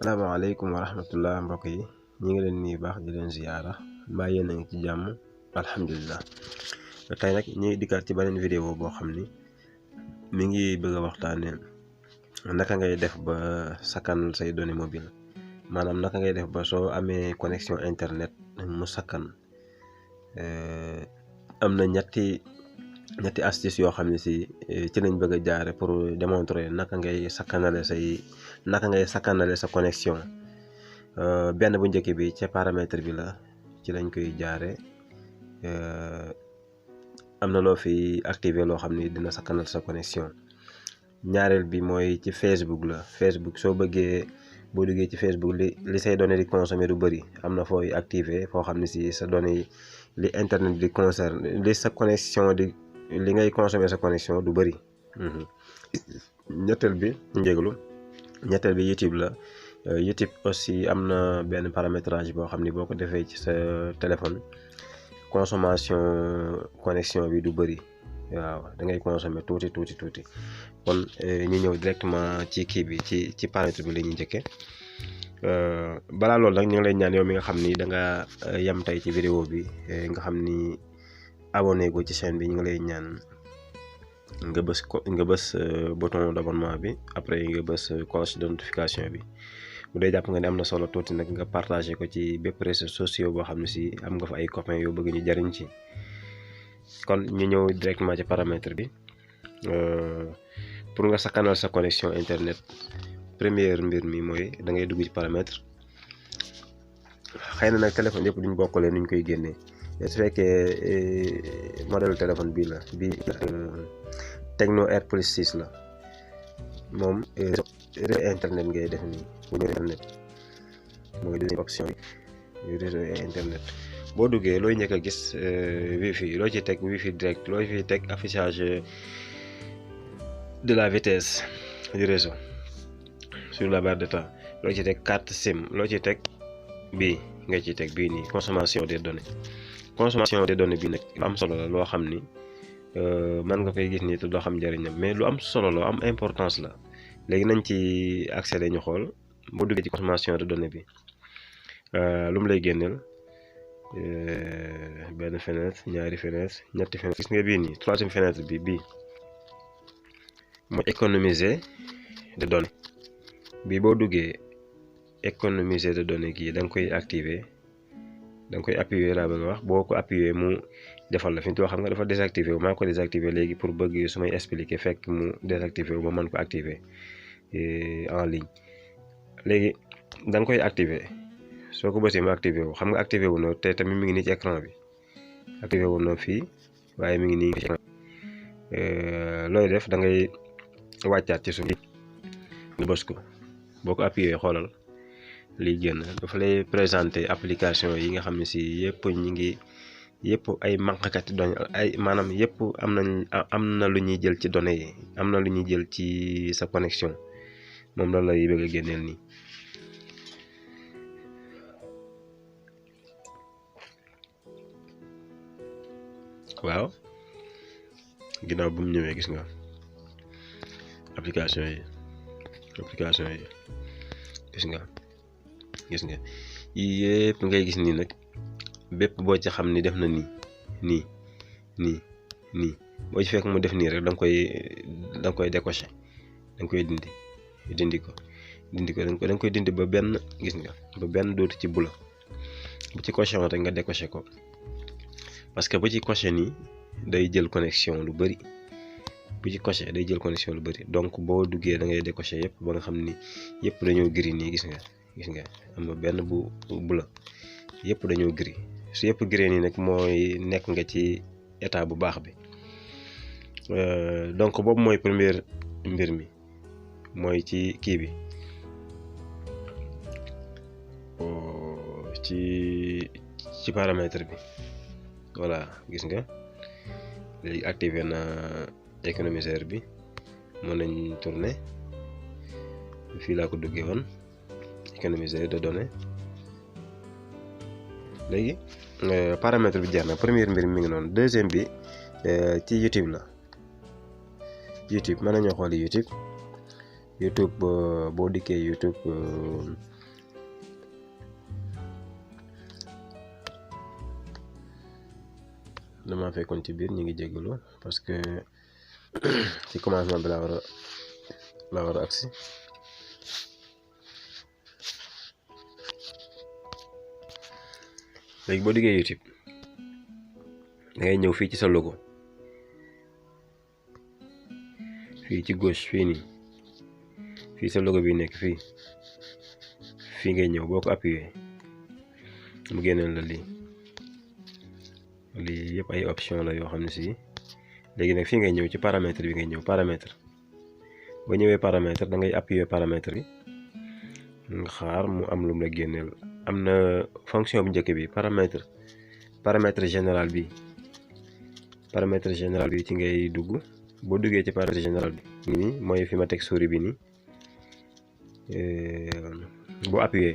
Assalamualaikum warahmatullah mbokk yi ñi ngi leen nuyu baax di leen ziyaara mbaa yéen a ngi ci jàmm alhamdulilah. tey nag ñuy dikkaat ci beneen vidéo boo xam ni mi ngi bëgg a waxtaane naka ngay def ba sakkan say données mobile, maanaam naka ngay def ba soo amee connexion internet mu sakkan. am na ñetti astuce yoo xam ne si ci lañ bëgg a jaare pour démontrer naka ngay sakkanale sa connexion. benn bu njëkk bi ca paramètre bi la ci lañ koy jaare. am na loo fi activer loo xam ni dina sakkanal sa connexion. ñaareel bi mooy ci Facebook la. Facebook soo bëggee boo duggee ci Facebook li say données di consommer du bëri, am na fooy activer foo xam ne si sa données li internet di concerne li sa connexion di li ngay consommer sa connexion du bëri. ñetteel bi YouTube la. YouTube aussi am na benn paramétrage boo xam ni boo ko defee ci sa téléphone consommation connexion bi du bëri, waaw da ngay consommer tuuti. kon ñu ñëw directement ci kii bi ci paramètre bi la ñuy njëkke. balaa loolu nag ñu ngi lay ñaan yow mi nga xam ni da nga yem tey ci vidéo bi nga xam ni abonné go ci chaîne bi, ñu ngi lay ñaan nga bës bouton d'abonnement bi, après nga bës cloche de notification bi. bu dee jàpp nga ne am na solo tuuti nag nga partagé ko ci bépp réseaux sociaux boo xam ne si am nga fa ay copains yoo bëgg ñu jariñ ci. kon ñu ñëw directement ci paramètre bi. pour nga sakkanal sa connexion internet, première mbir mi mooy da ngay dugg ci paramètre. xëy na nag téléphone yëpp duñ bokkale nuñ koy génnee. su fekkee modèle téléphone bii la Tecno Air Plus 6 la, moom réseau internet ngay def nii. bu ñu internet mooy deuxième option bi, réseau internet. boo duggee looy njëkk a gis wifi, loo ci teg wifi direct, loo ci teg affichage de la vitesse du réseau sur la barre d'état, loo ci teg carte SIM, loo ci teg bii nga ci teg bii nii consommation des données. consommation des données bi nag lu am solo la loo xam ni mën nga koy gis nii te doo xam njëriñam, mais lu am solo la am importance la. léegi nañ ci accéder ñu xool. boo duggee ci consommation de données bi lu mu lay génneel benn fenêtre, ñaari fenêtre, ñetti fenêtre. gis nga bii nii troisième fenêtre bi bii mooy économiser de données. bii boo duggee économiser de données gii da nga koy activer, da nga koy appuyer laa bëgg a wax. boo ko appuyer mu defal la fi ñu xam nga dafa désactiver wu, maa ko désactiver léegi pour bëgg su may expliquer fekk mu désactiver wu ma mën ko activer en ligne. léegi da nga koy activer, soo ko bësee mu activer wu. xam nga activer wu na te tamit mi ngi nii ci écran bi. activer wu na fii waaye mi ngi nii ci écran. looy def da ngay wàccaat ci suuf nga bës ko. boo ko appuyer xoolal liy génn dafa lay présenter application yi nga xam ne si yëpp ay manqkat doon ay maanaam yëpp am na lu ñuy jël ci données yi, am na lu ñuy jël ci sa connexion. moom la lay bëgg a génneel nii. waaw ginnaaw bu mu ñëwee gis nga application yi gis nga yii yëpp ngay gis nii nag bépp boo ci xam ni def na nii boo ci fekk mu def nii rek da nga koy décocher, da nga koy dindi ko da nga koy dindi ba benn, gis nga ba benn dootu ci bula. bu ci coché rek nga décoché ko, parce que bu ci coché nii day jël connexion lu bëri. donc boo duggee da ngay décoché yëpp ba nga xam ni yëpp dañoo gris nii. gis nga am na benn bu bula, yëpp dañoo gris. su yëpp gris nii nag mooy nekk nga ci état bu baax bi. donc boobu mooy première mbir mi, mooy ci kii bi ci paramètre bi. voilà gis nga léegi activé na économiseur bi, mën nañ tourner fii laa ko duggee woon économiseur de données. léegi paramètre bi jeex na. première mbir mi ngi noonu. deuxième bi ci YouTube la. YouTube mën nañoo xool YouTube boo dikkee YouTube dama fekkoon ci biir ñu ngi jégalu parce que ci commencement bi la war a agsi. léegi boo diggee YouTube da ngay ñëw fii ci sa logo fii ci gauche fii nii fii sa logo bi nekk fii ngay ñëw boo ko appuyé mu génneel la lii yëpp ay option la yoo xam ne si léegi nag fii ngay ñëw ci paramètre bi ngay ñëw paramètre boo ñëwee paramètre da ngay appuyer paramètre bi nga xaar mu am lu mu la génneel. am na fonction bu njëkk bi paramètre général bi ci ngay dugg. boo duggee ci paramètre général bi nii mooy fi ma teg souris bi nii boo appuyé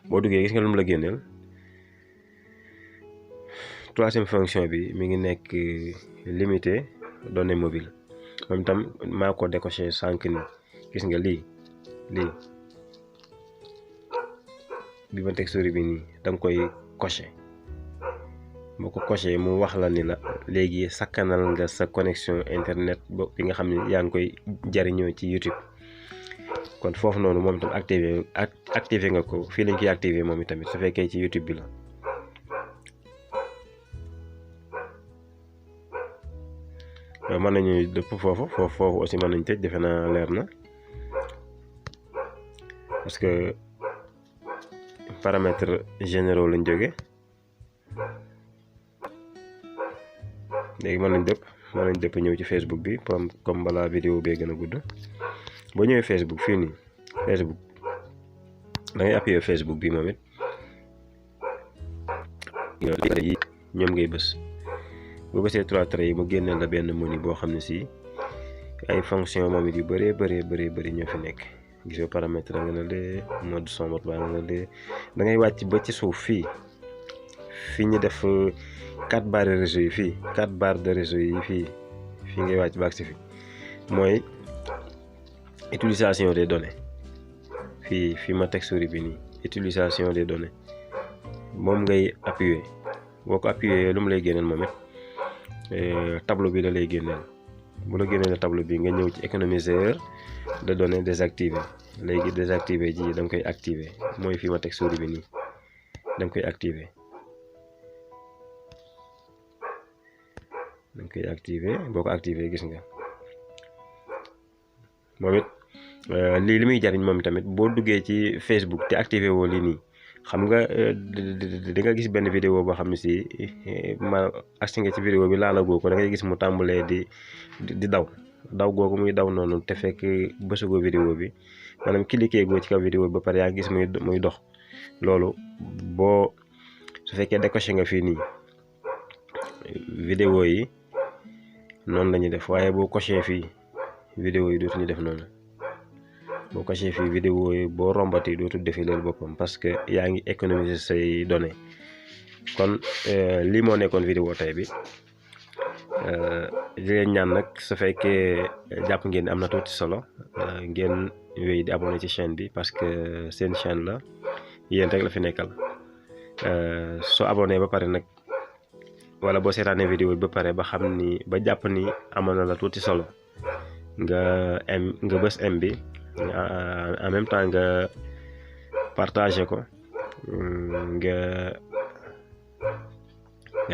boo duggee gis nga lu mu la génneel. troisième fonction bi mi ngi nekk limité données mobile moom tam maa ko décoché sànq ni gis nga lii bi ma teg souris bi nii da nga koy coché boo ko coché mu wax la ni la léegi sakkanal nga sa connexion internet bi nga xam ne yaa ngi koy jariñoo ci YouTube kon foofu noonu moom itam activé nga ko fii lañ koy activé moom itamit su fekkee ci YouTube bi la. mën nañu dëpp foofu aussi mën nañu tëj defe naa leer na parce que paramètres généraux lañ jóge léegi mën nañ dëpp ñëw ci Facebook bi comme balaa vidéo bee gën a gudd. boo ñëwee Facebook fii nii Facebook da ngay appuyer Facebook bi moom it yi ñoom ngay bës boo bësee 3 traits yi mu génneel la benn menu boo xam ne si ay fonction moom it yu bëree ñoo fi nekk. gis nga paramètre nga ne lee mode son mode baa nga ne lee da ngay wàcc ba ci suuf fii ñu def 4 barres de réseau yi fii 4 barres de réseau yi fii ngay wàcc ba agsi fi mooy utilisation des données fii ma teg souris bi nii utilisation des données moom ngay appuyer boo ko appuyer lu mu lay génneel moom it tableau bi la lay génneel. bu la génneel tableau bi nga ñëw ci économiseur de données désactivé léegi désactivé ji da nga koy activé mooy fii ma teg souris bi nii da nga koy activé boo ko activé gis nga moom it lii li muy jariñ moom tamit boo duggee ci Facebook te activé woo lii nii xam nga di nga gis benn vidéo boo xam ne si ma agsi nga ci vidéo bi laalagoo ko da ngay gis mu tàmbalee di daw googu muy daw noonu te fekk bësugoo vidéo bi maanaam cliquer goo ci kaw vidéo bi ba pare yaa ngi gis muy dox loolu boo su fekkee décoché nga fii nii vidéo yi noonu la ñuy def waaye boo coché fii vidéo yi dootuñu def noonu boo coché fii vidéo yi boo rombati dootul défiler boppam parce que yaa ngi économiser say données kon lii moo nekkoon vidéo tey bi di leen ñaan nag su fekkee jàpp ngeen am na tuuti solo ngeen wéy di abonné ci chaîne bi parce que seen chaîne la yéen rek la fi nekkal soo abonné ba pare nag wala boo seetaanee vidéo bi ba pare ba xam ni ba jàpp ni amoon na la tuuti solo nga bës m bi en même temps nga partagé ko nga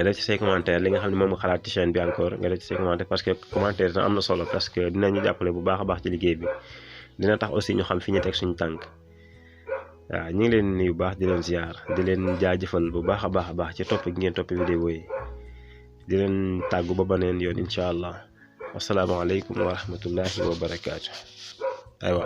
def ci say commentaire li nga xam ne moom nga xalaat ci chaîne bi encore nga def ci say commentaire parce que commentaire am na solo parce que dinañu jàppale bu baax a baax ci liggéey bi dina tax aussi ñu xam fi ñu teg suñu tànk waaw ñu ngi leen nuyu bu baax di leen ziar di leen jaajëfal bu baax a baax ci topp gi ngeen topp vidéo yi di leen tàggu ba beneen yoon incha allah wasalaamaaleykum wa rahmatullahi wa barakaatu aywa